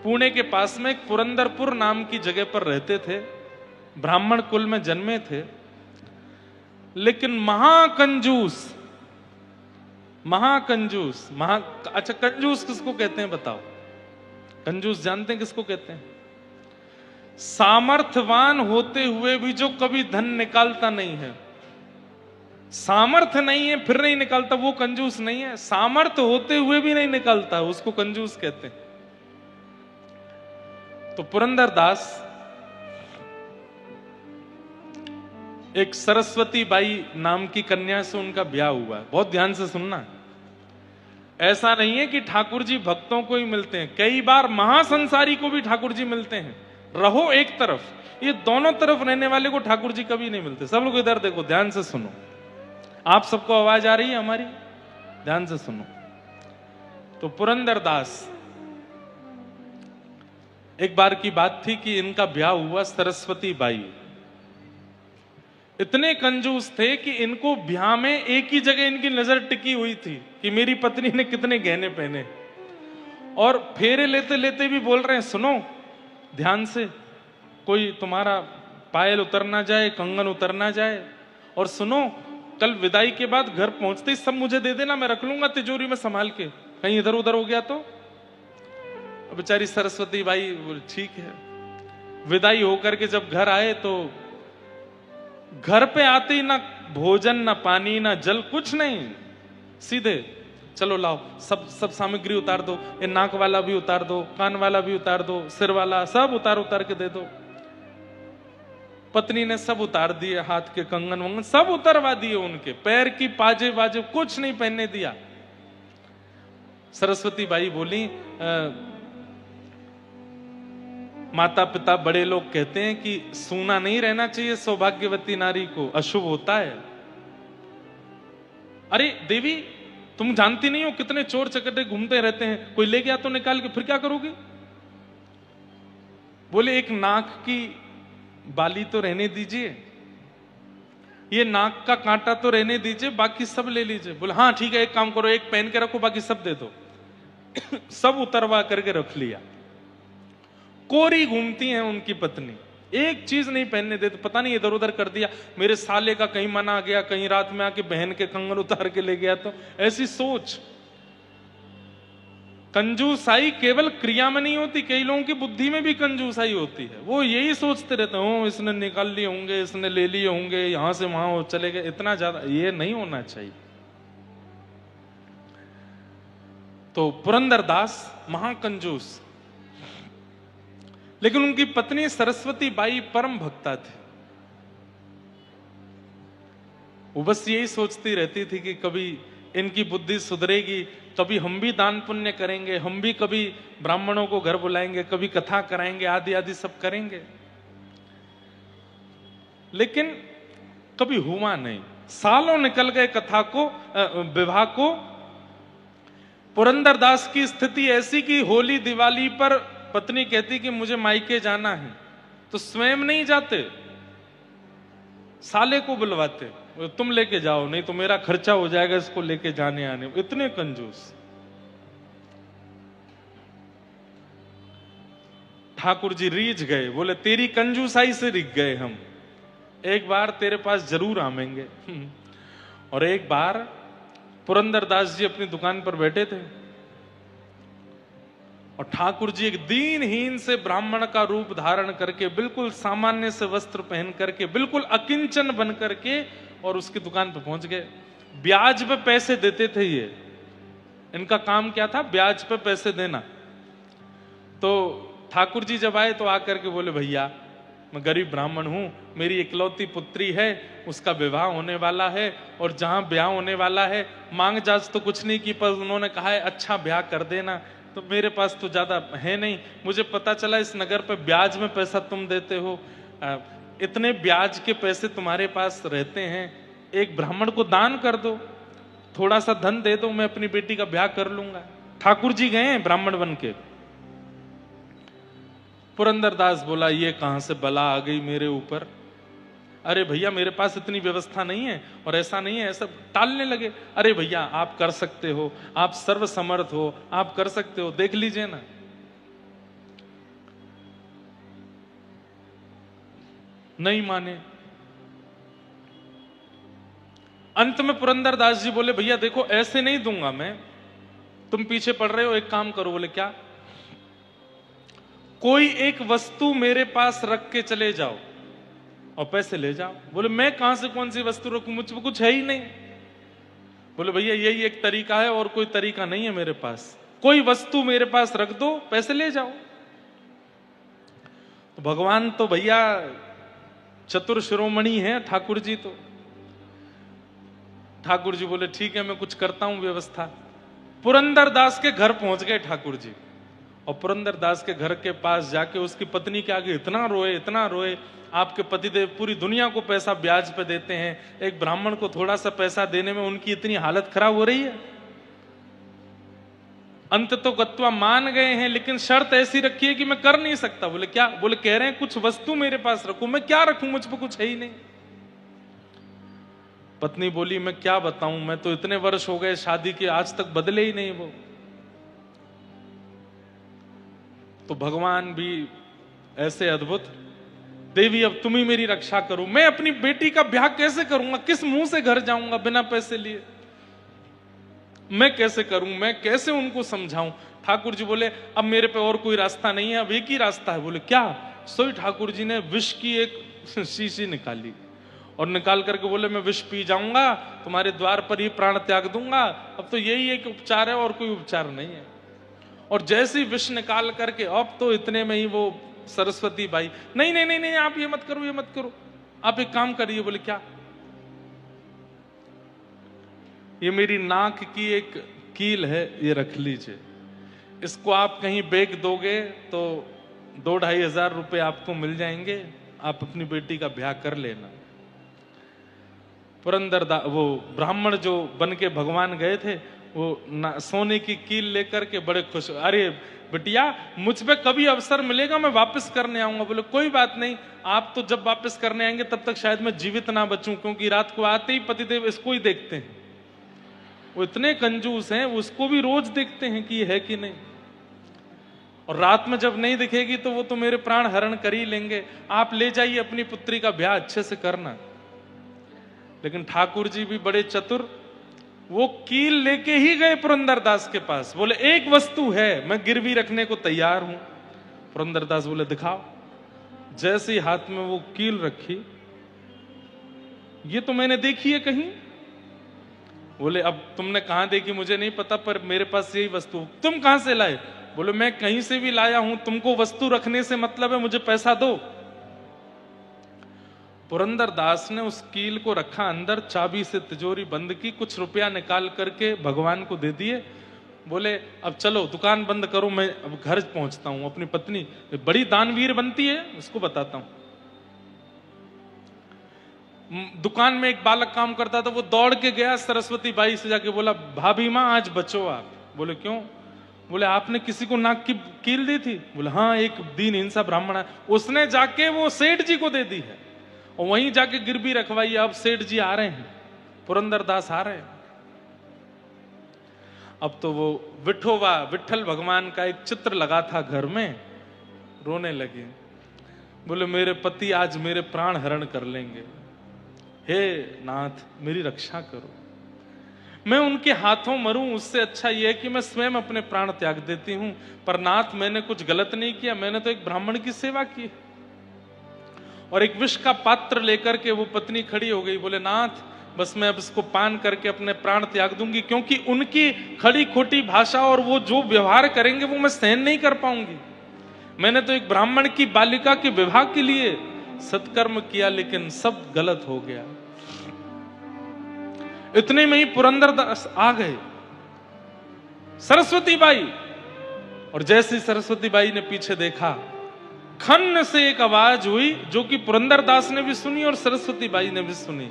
पुणे के पास में एक पुरंदरपुर नाम की जगह पर रहते थे। ब्राह्मण कुल में जन्मे थे, लेकिन महाकंजूस। अच्छा, कंजूस किसको कहते हैं बताओ? कंजूस जानते हैं किसको कहते हैं? सामर्थ्यवान होते हुए भी जो कभी धन निकालता नहीं है। सामर्थ्य नहीं है फिर नहीं निकालता, वो कंजूस नहीं है। सामर्थ्य होते हुए भी नहीं निकालता, उसको कंजूस कहते हैं। तो पुरंदरदास एक सरस्वती बाई नाम की कन्या से उनका ब्याह हुआ है। बहुत ध्यान से सुनना। ऐसा नहीं है कि ठाकुर जी भक्तों को ही मिलते हैं, कई बार महासंसारी को भी ठाकुर जी मिलते हैं। रहो एक तरफ, ये दोनों तरफ रहने वाले को ठाकुर जी कभी नहीं मिलते। सब लोग इधर देखो, ध्यान से सुनो। आप सबको आवाज आ रही है हमारी? ध्यान से सुनो। तो पुरंदरदास, एक बार की बात थी कि इनका ब्याह हुआ सरस्वती बाई। इतने कंजूस थे कि इनको ब्याह में एक ही जगह इनकी नजर टिकी हुई थी कि मेरी पत्नी ने कितने गहने पहने, और फेरे लेते लेते भी बोल रहे हैं, सुनो ध्यान से, कोई तुम्हारा पायल उतर ना जाए, कंगन उतर ना जाए, और सुनो कल विदाई के बाद घर पहुंचते ही सब मुझे दे देना, मैं रख लूंगा तिजोरी में संभाल के, कहीं इधर उधर हो गया तो। बेचारी सरस्वती बाई बोले ठीक है। विदाई होकर के जब घर आए तो घर पे आते ही ना भोजन, ना पानी, ना जल, कुछ नहीं, सीधे चलो लाओ सब सामग्री उतार दो, ये नाक वाला भी उतार दो, कान वाला भी उतार दो, सिर वाला सब उतार के दे दो। पत्नी ने सब उतार दिए, हाथ के कंगन वंगन सब उतरवा दिए, उनके पैर की पाजे बाजे कुछ नहीं पहनने दिया। सरस्वती बाई बोली, माता पिता बड़े लोग कहते हैं कि सूना नहीं रहना चाहिए सौभाग्यवती नारी को, अशुभ होता है। अरे देवी, तुम जानती नहीं हो कितने चोर चकटे घूमते रहते हैं, कोई ले गया तो निकाल के फिर क्या करोगी? बोले एक नाक की बाली तो रहने दीजिए, ये नाक का कांटा तो रहने दीजिए, बाकी सब ले लीजिए। बोले हाँ ठीक है, एक काम करो, एक पहन के रखो, बाकी सब दे दो। सब उतरवा करके रख लिया। कोरी घूमती हैं उनकी पत्नी, एक चीज नहीं पहनने देते, पता नहीं इधर उधर कर दिया, मेरे साले का कहीं मन आ गया, कहीं रात में आके बहन के कंगन उतार के ले गया, तो ऐसी सोच। कंजूसाई केवल क्रिया में नहीं होती, कई लोगों की बुद्धि में भी कंजूसाई होती है। वो यही सोचते रहते हो इसने निकाल लिए होंगे, इसने ले लिए होंगे, यहां से वहां चले गए, इतना ज्यादा ये नहीं होना चाहिए। तो पुरंदरदास महाकंजूस, लेकिन उनकी पत्नी सरस्वती बाई परम भक्ता थी। वो बस यही सोचती रहती थी कि कभी इनकी बुद्धि सुधरेगी, कभी हम भी दान पुण्य करेंगे, हम भी कभी ब्राह्मणों को घर बुलाएंगे, कभी कथा कराएंगे, आदि आदि सब करेंगे। लेकिन कभी हुआ नहीं। सालों निकल गए कथा को, विवाह को। पुरंदरदास की स्थिति ऐसी कि होली दिवाली पर पत्नी कहती कि मुझे मायके जाना है, तो स्वयं नहीं जाते, साले को बुलवाते, तुम लेके जाओ, नहीं तो मेरा खर्चा हो जाएगा इसको लेके जाने आने। इतने कंजूस। ठाकुर जी रीझ गए, बोले तेरी कंजूसाई से रिझ गए हम, एक बार तेरे पास जरूर आवेंगे। और एक बार पुरंदरदास जी अपनी दुकान पर बैठे थे और ठाकुर जी एक दीनहीन से ब्राह्मण का रूप धारण करके, बिल्कुल सामान्य से वस्त्र पहन करके, बिल्कुल अकिंचन बन करके और उसकी दुकान पर पहुंच गए। ब्याज पे पैसे देते थे ये, इनका काम क्या था, ब्याज पे पैसे देना। तो ठाकुर जी जब आए तो आकर के बोले, भैया मैं गरीब ब्राह्मण हूं, मेरी इकलौती पुत्री है, उसका विवाह होने वाला है और जहां ब्याह होने वाला है, मांग जाच तो कुछ नहीं की, पर उन्होंने कहा है अच्छा ब्याह कर देना, तो मेरे पास तो ज्यादा है नहीं, मुझे पता चला इस नगर पे ब्याज में पैसा तुम देते हो, इतने ब्याज के पैसे तुम्हारे पास रहते हैं, एक ब्राह्मण को दान कर दो, थोड़ा सा धन दे दो, मैं अपनी बेटी का ब्याह कर लूंगा। ठाकुर जी गए ब्राह्मण बन के। पुरंदरदास बोला ये कहां से बला आ गई मेरे ऊपर, अरे भैया मेरे पास इतनी व्यवस्था नहीं है और ऐसा नहीं है, ऐसा टालने लगे। अरे भैया आप कर सकते हो, आप सर्वसमर्थ हो, आप कर सकते हो, देख लीजिए ना। नहीं माने। अंत में पुरंदरदास जी बोले, भैया देखो ऐसे नहीं दूंगा मैं, तुम पीछे पड़ रहे हो, एक काम करो। बोले क्या? कोई एक वस्तु मेरे पास रख के चले जाओ और पैसे ले जाओ। बोले मैं कहां से कौन सी वस्तु रखूं, मुझ में कुछ है ही नहीं। बोले भैया यही एक तरीका है और कोई तरीका नहीं है मेरे पास, कोई वस्तु मेरे पास रख दो, पैसे ले जाओ। तो भगवान तो भैया चतुर शिरोमणि है ठाकुर जी। तो ठाकुर जी बोले ठीक है मैं कुछ करता हूं व्यवस्था। पुरंदरदास के घर पहुंच गए ठाकुर जी और पुरंदरदास के घर के पास जाके उसकी पत्नी के आगे इतना रोए, इतना रोए, आपके पतिदेव पूरी दुनिया को पैसा ब्याज पे देते हैं, एक ब्राह्मण को थोड़ा सा पैसा देने में उनकी इतनी हालत खराब हो रही है। अंत तो गत्वा मान गए हैं, लेकिन शर्त ऐसी रखी है कि मैं कर नहीं सकता। बोले क्या? बोले कह रहे हैं कुछ वस्तु मेरे पास रखूं, मैं क्या रखूं, मुझ पर कुछ है ही नहीं। पत्नी बोली मैं क्या बताऊं, मैं तो इतने वर्ष हो गए शादी के, आज तक बदले ही नहीं वो। तो भगवान भी ऐसे अद्भुत, देवी अब तुम ही मेरी रक्षा करो, मैं अपनी बेटी का ब्याह कैसे करूंगा, किस मुंह से घर जाऊंगा बिना पैसे लिए, मैं कैसे करूं, मैं कैसे उनको समझाऊं। ठाकुर जी बोले अब मेरे पे और कोई रास्ता नहीं है, अब एक ही रास्ता है। बोले क्या? सोई ठाकुर जी ने विष की एक शीशी निकाली और निकाल करके बोले मैं विष पी जाऊंगा, तुम्हारे द्वार पर ही प्राण त्याग दूंगा, अब तो यही एक उपचार है और कोई उपचार नहीं है। और जैसे ही विष निकाल करके, अब तो इतने में ही वो सरस्वती बाई, नहीं नहीं नहीं नहीं आप ये मत करो, ये मत करो, आप एक काम करिए। बोले क्या? ये मेरी नाक की एक कील है, ये रख लीजिए, इसको आप कहीं बेच दोगे तो 2-2.5 हजार रुपए आपको मिल जाएंगे, आप अपनी बेटी का ब्याह कर लेना। वो ब्राह्मण जो बन के भगवान गए थे, वो सोने की कील लेकर के बड़े खुश, अरे बिटिया मुझ पे कभी अवसर मिलेगा मैं वापस करने आऊंगा। बोले कोई बात नहीं, आप तो जब वापस करने आएंगे तब तक शायद मैं जीवित ना बचूं, क्योंकि रात को आते ही पतिदेव इसको ही देखते हैं, वो इतने कंजूस हैं, उसको भी रोज देखते हैं कि है कि नहीं, और रात में जब नहीं दिखेगी तो वो तो मेरे प्राण हरण कर ही लेंगे, आप ले जाइए अपनी पुत्री का ब्याह अच्छे से करना। लेकिन ठाकुर जी भी बड़े चतुर, वो कील लेके ही गए पुरंदरदास के पास। बोले एक वस्तु है, मैं गिरवी रखने को तैयार हूं। पुरंदरदास बोले दिखाओ। जैसे ही हाथ में वो कील रखी, ये तो मैंने देखी है कहीं। बोले अब तुमने कहां देखी मुझे नहीं पता, पर मेरे पास यही वस्तु, तुम कहां से लाए? बोले मैं कहीं से भी लाया हूं, तुमको वस्तु रखने से मतलब है, मुझे पैसा दो। पुरंदरदास ने उस कील को रखा अंदर, चाबी से तिजोरी बंद की, कुछ रुपया निकाल करके भगवान को दे दिए। बोले अब चलो दुकान बंद करो, मैं अब घर पहुंचता हूं। अपनी पत्नी बड़ी दानवीर बनती है, उसको बताता हूं। दुकान में एक बालक काम करता था, वो दौड़ के गया सरस्वती बाई से जाके बोला भाभी माँ आज बचो आप। बोले क्यों? बोले आपने किसी को नाक की कील दी थी? बोले हाँ एक दीन हिंसा ब्राह्मण है, उसने जाके वो सेठ जी को दे दी है और वहीं जाके गिरवी रखवाई। अब सेठ जी आ रहे हैं, पुरंदरदास आ रहे हैं। अब तो वो विठोबा विठल भगवान का एक चित्र लगा था घर में, रोने लगे। बोले मेरे पति आज मेरे प्राण हरण कर लेंगे, हे नाथ मेरी रक्षा करो, मैं उनके हाथों मरूं उससे अच्छा यह है कि मैं स्वयं अपने प्राण त्याग देती हूं। पर नाथ मैंने कुछ गलत नहीं किया, मैंने तो एक ब्राह्मण की सेवा की। और एक विष का पात्र लेकर के वो पत्नी खड़ी हो गई। बोले नाथ बस मैं अब इसको पान करके अपने प्राण त्याग दूंगी, क्योंकि उनकी खड़ी खोटी भाषा और वो जो व्यवहार करेंगे वो मैं सहन नहीं कर पाऊंगी। मैंने तो एक ब्राह्मण की बालिका के विवाह के लिए सत्कर्म किया, लेकिन सब गलत हो गया। इतने में ही पुरंदरदास आ गए, सरस्वती बाई। और जैसे सरस्वती बाई ने पीछे देखा, खन्न से एक आवाज हुई जो कि पुरंदरदास ने भी सुनी और सरस्वती बाई ने भी सुनी।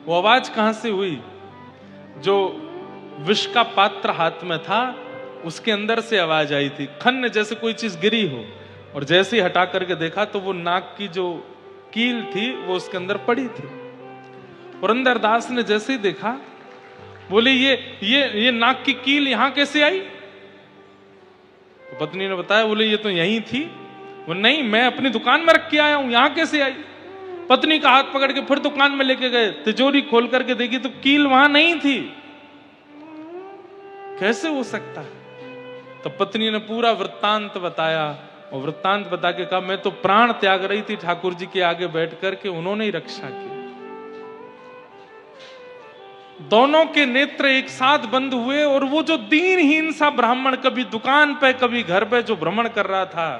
वो आवाज कहां से हुई? जो विष का पात्र हाथ में था उसके अंदर से आवाज आई थी, खन्न जैसे कोई चीज गिरी हो। और जैसे ही हटा करके देखा तो वो नाक की जो कील थी वो उसके अंदर पड़ी थी। पुरंदरदास ने जैसे ही देखा, बोले ये नाक की कील यहां कैसे आई? तो पत्नी ने बताया, बोले ये तो यहीं थी। वो नहीं, मैं अपनी दुकान में रख के आया हूं, यहां कैसे आई? पत्नी का हाथ पकड़ के फिर दुकान में लेके गए, तिजोरी खोल करके देखी तो कील वहां नहीं थी। कैसे हो सकता है? तो पत्नी ने पूरा वृत्तांत बताया और वृत्तांत बता के कहा, मैं तो प्राण त्याग रही थी ठाकुर जी के आगे बैठ करके, उन्होंने ही रक्षा की। दोनों के नेत्र एक साथ बंद हुए और वो जो दीनहीन सा ब्राह्मण कभी दुकान पे कभी घर पे जो भ्रमण कर रहा था,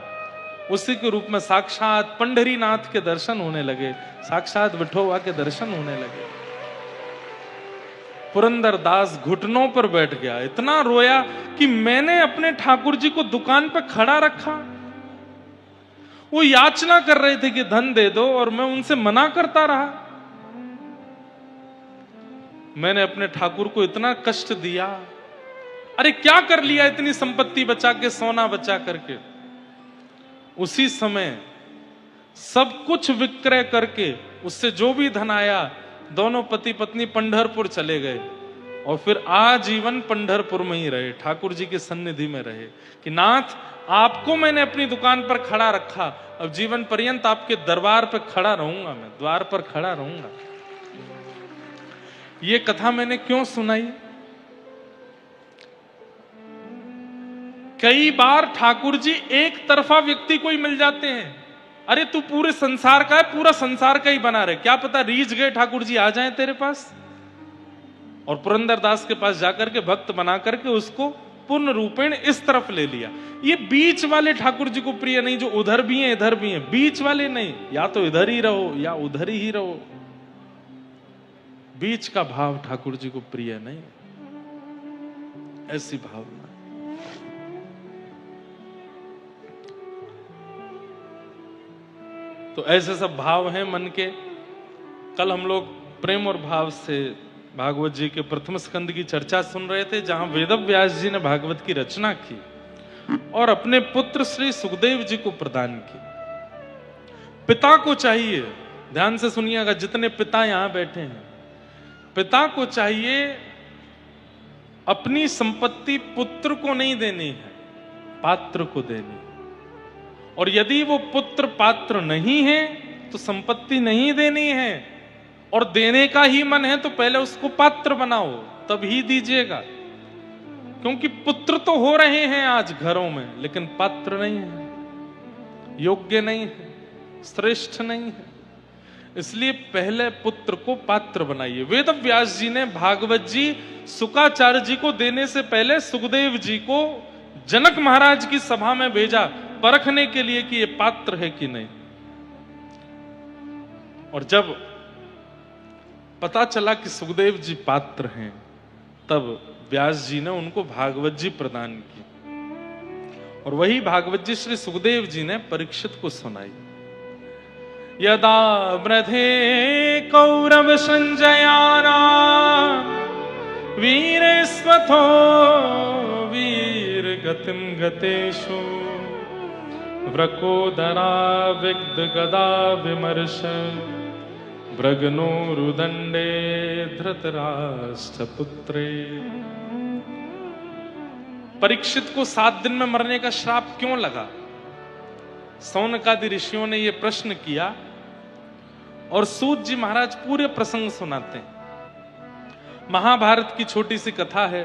उसी के रूप में साक्षात पंढरीनाथ के दर्शन होने लगे, साक्षात विठोबा के दर्शन होने लगे। पुरंदरदास घुटनों पर बैठ गया, इतना रोया कि मैंने अपने ठाकुर जी को दुकान पे खड़ा रखा। वो याचना कर रहे थे कि धन दे दो और मैं उनसे मना करता रहा। मैंने अपने ठाकुर को इतना कष्ट दिया। अरे क्या कर लिया इतनी संपत्ति बचा के, सोना बचा करके। उसी समय सब कुछ विक्रय करके उससे जो भी धन आया, दोनों पति पत्नी पंढरपुर चले गए और फिर आजीवन पंढरपुर में ही रहे, ठाकुर जी की सन्निधि में रहे कि नाथ आपको मैंने अपनी दुकान पर खड़ा रखा, अब जीवन पर्यंत आपके दरबार पर खड़ा रहूंगा, मैं द्वार पर खड़ा रहूंगा। ये कथा मैंने क्यों सुनाई? कई बार ठाकुर जी एक तरफा व्यक्ति को ही मिल जाते हैं। अरे तू पूरे संसार का है, पूरा संसार का ही बना रहे, क्या पता रीझ गए ठाकुर जी आ जाएं तेरे पास। और पुरंदरदास के पास जाकर के भक्त बना करके उसको पूर्ण रूपेण इस तरफ ले लिया। ये बीच वाले ठाकुर जी को प्रिय नहीं, जो उधर भी हैं इधर भी हैं, बीच वाले नहीं, या तो इधर ही रहो या उधर ही रहो। बीच का भाव ठाकुर जी को प्रिय नहीं, ऐसी भावना। तो ऐसे सब भाव हैं मन के। कल हम लोग प्रेम और भाव से भागवत जी के प्रथम स्कंद की चर्चा सुन रहे थे, जहां वेदव्यास जी ने भागवत की रचना की और अपने पुत्र श्री सुखदेव जी को प्रदान की। पिता को चाहिए, ध्यान से सुनिएगा जितने पिता यहां बैठे हैं, पिता को चाहिए अपनी संपत्ति पुत्र को नहीं देनी है, पात्र को देनी। और यदि वो पुत्र पात्र नहीं है तो संपत्ति नहीं देनी है, और देने का ही मन है तो पहले उसको पात्र बनाओ, तब ही दीजिएगा। क्योंकि पुत्र तो हो रहे हैं आज घरों में, लेकिन पात्र नहीं है, योग्य नहीं है, श्रेष्ठ नहीं है। इसलिए पहले पुत्र को पात्र बनाइए। वेदव्यास जी ने भागवत जी शुकाचार्य जी को देने से पहले सुखदेव जी को जनक महाराज की सभा में भेजा, परखने के लिए कि ये पात्र है कि नहीं। और जब पता चला कि सुखदेव जी पात्र हैं, तब व्यास जी ने उनको भागवत जी प्रदान की। और वही भागवत जी श्री सुखदेव जी ने परीक्षित को सुनाई। यदा ब्रधे कौरव संजयाना वीर स्वथो वीर गतिम गतेषु व्रकोदरा विग्ध गदा विमर्श भृगनोरुदंडे धृतराष्ट्र पुत्रे। परीक्षित को 7 दिन में मरने का श्राप क्यों लगा? सौनकादि ऋषियों ने यह प्रश्न किया और सूत जी महाराज पूरे प्रसंग सुनाते हैं। महाभारत की छोटी सी कथा है।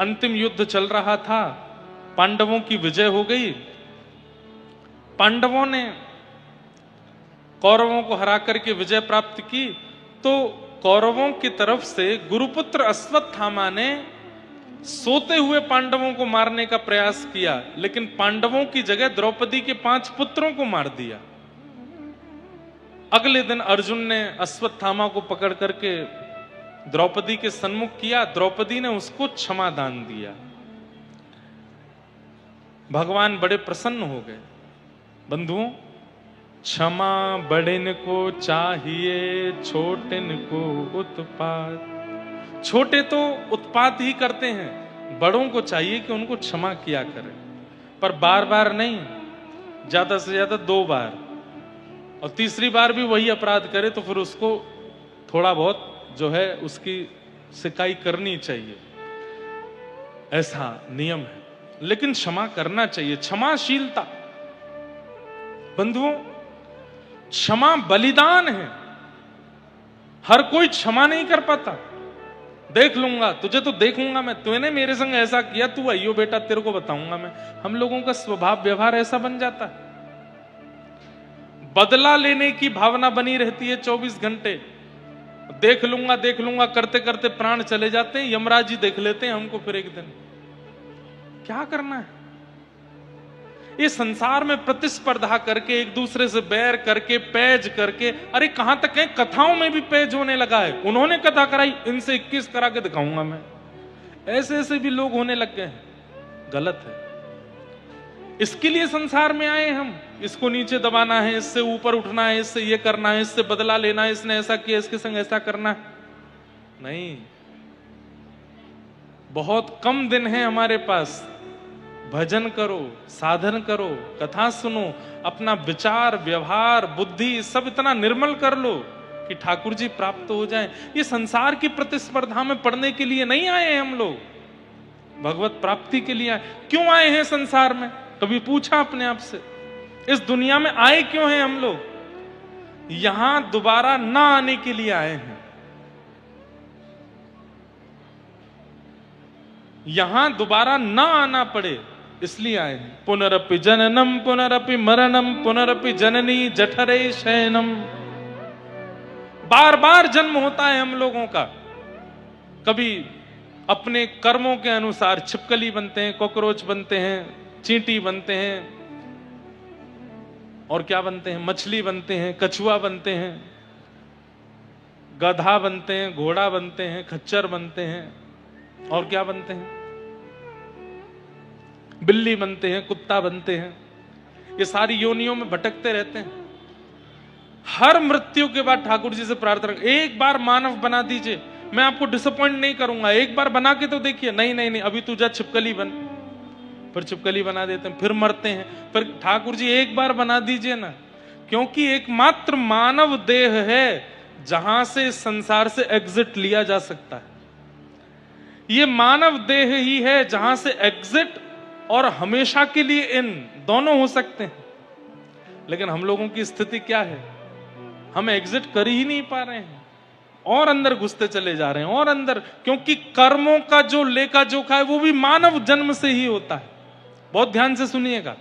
अंतिम युद्ध चल रहा था, पांडवों की विजय हो गई। पांडवों ने कौरवों को हरा करके विजय प्राप्त की। तो कौरवों की तरफ से गुरुपुत्र अश्वत्थामा ने सोते हुए पांडवों को मारने का प्रयास किया, लेकिन पांडवों की जगह द्रौपदी के 5 पुत्रों को मार दिया। अगले दिन अर्जुन ने अश्वत्थामा को पकड़ करके द्रौपदी के सन्मुख किया। द्रौपदी ने उसको क्षमा दान दिया। भगवान बड़े प्रसन्न हो गए। बंधुओं, क्षमा बड़ेन को चाहिए, छोटेन को उत्पात। छोटे तो उत्पात ही करते हैं, बड़ों को चाहिए कि उनको क्षमा किया करें, पर बार बार नहीं, ज्यादा से ज्यादा 2 बार, और तीसरी बार भी वही अपराध करे तो फिर उसको थोड़ा बहुत जो है उसकी सिकाई करनी चाहिए, ऐसा नियम है। लेकिन क्षमा करना चाहिए, क्षमाशीलता। बंधुओं, क्षमा बलिदान है। हर कोई क्षमा नहीं कर पाता। देख लूंगा, तुझे तो देखूंगा मैं, तूने मेरे संग ऐसा किया, तू आइयो बेटा तेरे को बताऊंगा मैं। हम लोगों का स्वभाव व्यवहार ऐसा बन जाता है। बदला लेने की भावना बनी रहती है 24 घंटे। देख लूंगा करते करते प्राण चले जाते हैं। यमराज जी देख लेते हैं हमको फिर एक दिन। क्या करना है? ये संसार में प्रतिस्पर्धा करके, एक दूसरे से बैर करके, पैज करके, अरे कहां तक है, कथाओं में भी पैज होने लगा है। उन्होंने कथा कराई, इनसे 21 करा के दिखाऊंगा मैं। ऐसे ऐसे भी लोग होने लग गए हैं। गलत है। इसके लिए संसार में आए हम। इसको नीचे दबाना है, इससे ऊपर उठना है, इससे ये करना है, इससे बदला लेना है, इसने ऐसा किया इसके संग ऐसा करना है। नहीं, बहुत कम दिन है हमारे पास। भजन करो, साधन करो, कथा सुनो, अपना विचार, व्यवहार, बुद्धि सब इतना निर्मल कर लो कि ठाकुर जी प्राप्त हो जाएं। ये संसार की प्रतिस्पर्धा में पड़ने के लिए नहीं आए हैं हम लोग, भगवत प्राप्ति के लिए आए। क्यों आए हैं संसार में? कभी पूछा अपने आप से? इस दुनिया में आए क्यों हैं हम लोग? यहां दोबारा ना आने के लिए आए हैं। यहां दोबारा ना आना पड़े इसलिए आए हैं। पुनरपि जननम पुनरपि मरणम पुनरपि जननी जठरे शयनम। बार बार जन्म होता है हम लोगों का। कभी अपने कर्मों के अनुसार छिपकली बनते हैं, कॉकरोच बनते हैं, चींटी बनते हैं, और क्या बनते हैं, मछली बनते हैं, कछुआ बनते हैं, गधा बनते हैं, घोड़ा बनते हैं, खच्चर बनते हैं, और क्या बनते हैं, बिल्ली बनते हैं, कुत्ता बनते हैं। ये सारी योनियों में भटकते रहते हैं। हर मृत्यु के बाद ठाकुर जी से प्रार्थना, एक बार मानव बना दीजिए, मैं आपको डिसअपॉइंट नहीं करूंगा, एक बार बना के तो देखिए। नहीं नहीं नहीं, अभी तू जा छिपकली बन। फिर छिपकली बना देते हैं, फिर मरते हैं। फिर ठाकुर जी एक बार बना दीजिए ना, क्योंकि एकमात्र मानव देह है जहां से संसार से एग्जिट लिया जा सकता है। ये मानव देह ही है जहां से एग्जिट और हमेशा के लिए इन दोनों हो सकते हैं। लेकिन हम लोगों की स्थिति क्या है? हम एग्जिट कर ही नहीं पा रहे हैं, और अंदर घुसते चले जा रहे हैं, और अंदर, क्योंकि कर्मों का जो लेखा जोखा है वो भी मानव जन्म से ही होता है। बहुत ध्यान से सुनिएगा।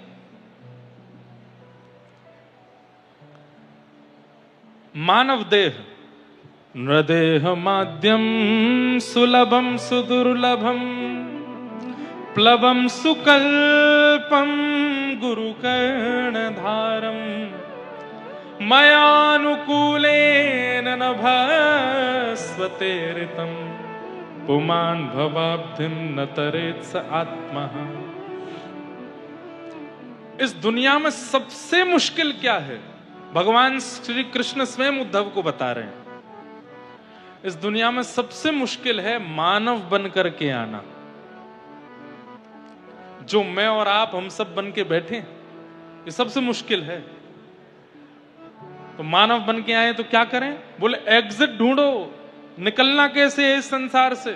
मानव देह नृदेह माध्यम सुलभम सुदुर्लभम प्लवम सुकल्पम गुरुकर्णधारम मयानुकूलेन नभस्वतेरितम पुमान भवाब्धिम न तरेत स आत्मा। इस दुनिया में सबसे मुश्किल क्या है? भगवान श्री कृष्ण स्वयं उद्धव को बता रहे हैं। इस दुनिया में सबसे मुश्किल है मानव बनकर के आना। जो मैं और आप हम सब बन के बैठे, ये सबसे मुश्किल है। तो मानव बन के आए तो क्या करें? बोले एग्जिट ढूंढो, निकलना कैसे है इस संसार से।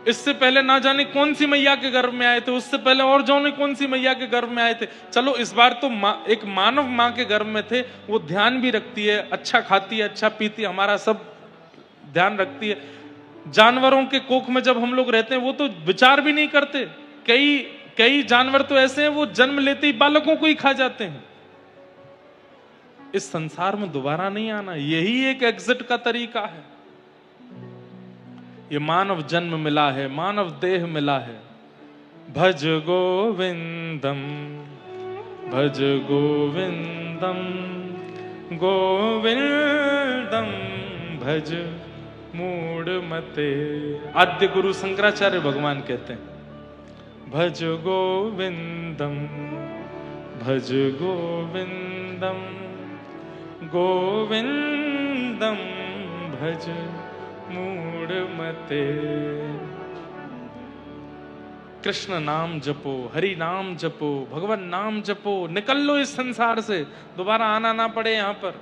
इससे पहले ना जाने कौन सी मैया के गर्भ में आए थे, उससे पहले और जाने कौन सी मैया के गर्भ में आए थे। चलो इस बार तो एक मानव माँ के गर्भ में थे, वो ध्यान भी रखती है, अच्छा खाती है, अच्छा पीती है, हमारा सब ध्यान रखती है। जानवरों के कोख में जब हम लोग रहते हैं वो तो विचार भी नहीं करते। कई जानवर तो ऐसे हैं वो जन्म लेते ही बालकों को ही खा जाते हैं। इस संसार में दोबारा नहीं आना, यही एक एग्जिट का तरीका है। ये मानव जन्म मिला है, मानव देह मिला है। भज गोविंदम, भज गोविंदम, गोविंदम भज मूढ़मते। आद्य गुरु शंकराचार्य भगवान कहते हैं भज गोविंदम, भज गोविंदम, गोविंदम भज मूढ़मते। कृष्ण नाम जपो, हरि नाम जपो, भगवान नाम जपो, निकल लो इस संसार से, दोबारा आना ना पड़े यहां पर।